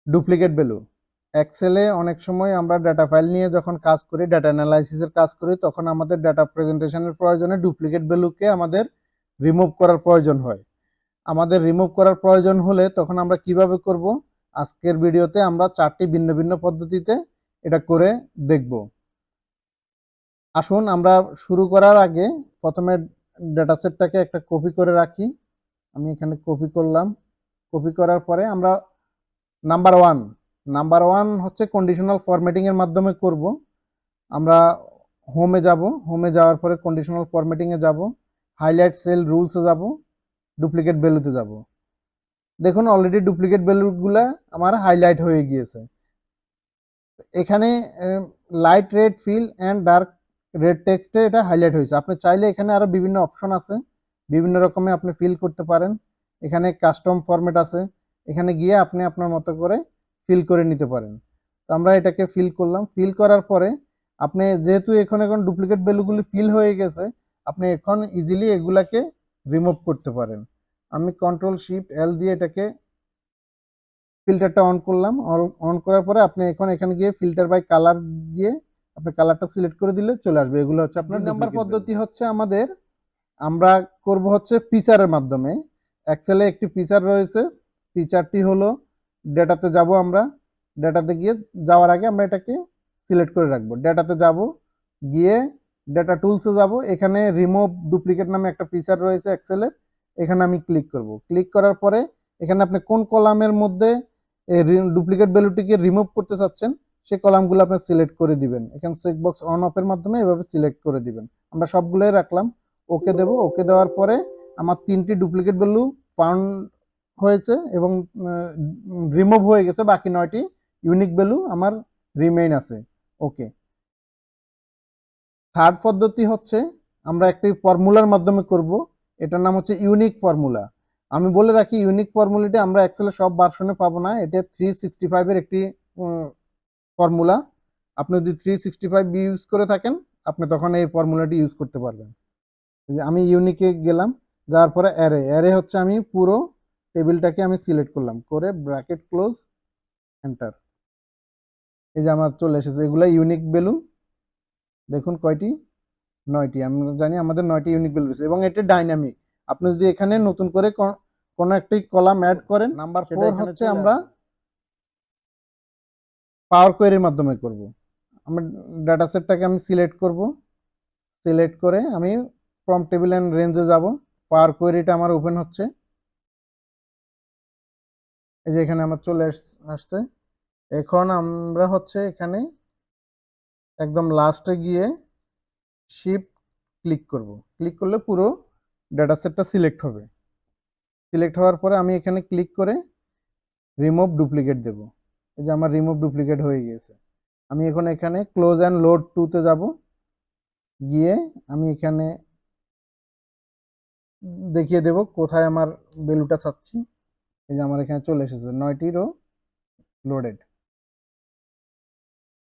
Duplicate value. এক্সেলে অনেক সময় আমরা ডাটা ফাইল নিয়ে যখন কাজ করি, ডাটা অ্যানালাইসিসের কাজ করি, তখন আমাদের ডাটা প্রেজেন্টেশনের প্রয়োজনে ডুপ্লিকেট ভ্যালুকে আমাদের রিমুভ করার প্রয়োজন হয়। আমাদের রিমুভ করার প্রয়োজন হলে তখন আমরা কিভাবে করব? আজকের ভিডিওতে আমরা 4টি ভিন্ন ভিন্ন পদ্ধতিতে এটা করে দেখব। আসুন আমরা শুরু করার আগে প্রথমে ডেটাসেটটাকে একটা কপি করে রাখি। আমি এখানে কপি করলাম। কপি করার পরে আমরা নাম্বার ওয়ান হচ্ছে কন্ডিশনাল ফরম্যাটিং এর মাধ্যমে করব। আমরা হোমে যাব, হোমে যাওয়ার পরে কন্ডিশনাল ফরম্যাটিং এ যাব, হাইলাইট সেল রুলসে যাব, ডুপ্লিকেট ভ্যালুতে যাব। দেখুন অলরেডি ডুপ্লিকেট ভ্যালুগুলা আমার হাইলাইট হয়ে গিয়েছে। এখানে light red feel and dark red টেক্সটে এটা হাইলাইট হয়েছে। আপনি চাইলে এখানে আরো বিভিন্ন অপশন আছে, বিভিন্ন রকমের আপনি ফিল করতে পারেন। এখানে কাস্টম ফরম্যাট আছে, এখানে গিয়ে আপনি আপনার মতো করে ফিল করে নিতে পারেন। তো আমরা এটাকে ফিল করলাম। ফিল করার পরে আপনি যেহেতু এখন ডুপ্লিকেট ভ্যালুগুলি ফিল হয়ে গেছে, আপনি এখন ইজিলি এগুলাকে রিমুভ করতে পারেন। আমি কন্ট্রোল শিফট এল দিয়ে এটাকে ফিল্টারটা অন করলাম। অন করার পরে আপনি এখন এখানে গিয়ে ফিল্টার বাই কালার দিয়ে আপনি কালারটা সিলেক্ট করে দিলে চলে আসবে। এগুলো হচ্ছে আপনার নাম্বার পদ্ধতি হচ্ছে আমাদের আমরা করব হচ্ছে ফিচারের মাধ্যমে। এক্সেলে একটি ফিচার রয়েছে, ফিচারটি হলো ডেটাতে যাব। আমরা ডেটাতে গিয়ে যাওয়ার আগে আমরা এটাকে সিলেক্ট করে রাখবো। ডেটাতে যাব, গিয়ে ডেটা টুলসে যাব, এখানে রিমুভ ডুপ্লিকেট নামে একটা ফিচার রয়েছে এক্সেলের, এখানে আমি ক্লিক করব। ক্লিক করার পরে এখানে আপনি কোন কলামের মধ্যে ডুপ্লিকেট ভ্যালুটিকে রিমুভ করতে চাচ্ছেন সেই কলামগুলো আপনি সিলেক্ট করে দিবেন। এখানে চেকবক্স অন অফের মাধ্যমে এভাবে সিলেক্ট করে দিবেন। আমরা সবগুলোই রাখলাম, ওকে দেব। ওকে দেওয়ার পরে আমার 3টি ডুপ্লিকেট ভ্যালু ফাউন্ড হয়েছে এবং রিমুভ হয়ে গেছে। বাকি 9টি ইউনিক ভ্যালু আমার রিমেইন আছে। ওকে। থার্ড পদ্ধতি হচ্ছে আমরা একটি ফর্মুলার মাধ্যমে করব। এটার নাম হচ্ছে ইউনিক ফর্মুলা। আমি বলে রাখি ইউনিক ফর্মুলাটি আমরা এক্সেলের সব ভার্সনে পাবো না। এটা 365 এর একটি ফর্মুলা। আপনি যদি 365 ইউজ করে থাকেন আপনি তখন এই ফর্মুলাটি ইউজ করতে পারবেন। আমি ইউনিকে গেলাম, যাওয়ার পরে অ্যারে। অ্যারে হচ্ছে আমি পুরো টেবিলটাকে আমি সিলেক্ট করলাম, করে ব্র্যাকেট ক্লোজ, এন্টার। এই যে আমার চলে এসেছে। এগুলা ইউনিক ভ্যালু। দেখুন কয়টি? 9টি। আমরা জানি আমাদের 9টি ইউনিক ভ্যালু রয়েছে এবং এটা ডাইনামিক। আপনি যদি এখানে নতুন করে কোনো একটি কলাম অ্যাড করেন, নাম্বার 4 হচ্ছে আমরা পাওয়ার কোয়েরির মাধ্যমে করব। আমরা ডাটা সেটটাকে আমি সিলেক্ট করব। সিলেক্ট করে আমি প্রম্পট টেবিল এন্ড রেঞ্জে যাব। পাওয়ার কোয়েরিটা আমার ওপেন হচ্ছে। এই যে এখানে আমার চলে আসছে। এখন আমরা হচ্ছে এখানে একদম লাস্টে গিয়ে শিফট ক্লিক করব। ক্লিক করলে পুরো ডাটা সেটটা সিলেক্ট হবে। সিলেক্ট হওয়ার পরে আমি এখানে ক্লিক করে রিমুভ ডুপ্লিকেট দেব। এই যে আমার রিমুভ ডুপ্লিকেট হয়ে গিয়েছে। আমি এখন এখানে ক্লোজ অ্যান্ড লোড টুতে যাব। গিয়ে আমি এখানে দেখিয়ে দেব কোথায় আমার ভ্যালুটা চাচ্ছি। এই যে আমার এখানে চলে এসেছে 9টি রো লোডেড।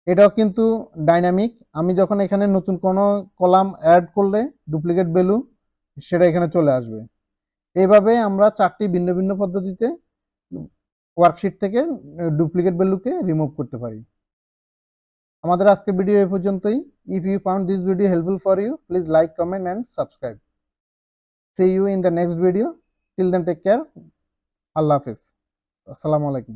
এটাও কিন্তু ডাইনামিক। আমি যখন এখানে নতুন কোনো কলাম অ্যাড করলে ডুপ্লিকেট ভ্যালু সেটা এখানে চলে আসবে। এইভাবে আমরা 4টি ভিন্ন ভিন্ন পদ্ধতিতে ওয়ার্কশিট থেকে ডুপ্লিকেট ভ্যালুকে রিমুভ করতে পারি। আমাদের আজকের ভিডিও এই পর্যন্তই। If you found this video helpful for you, please like, comment and subscribe. See you in the next video. Till then, take care. আল্লাহ হাফেজ। আসসালামু আলাইকুম।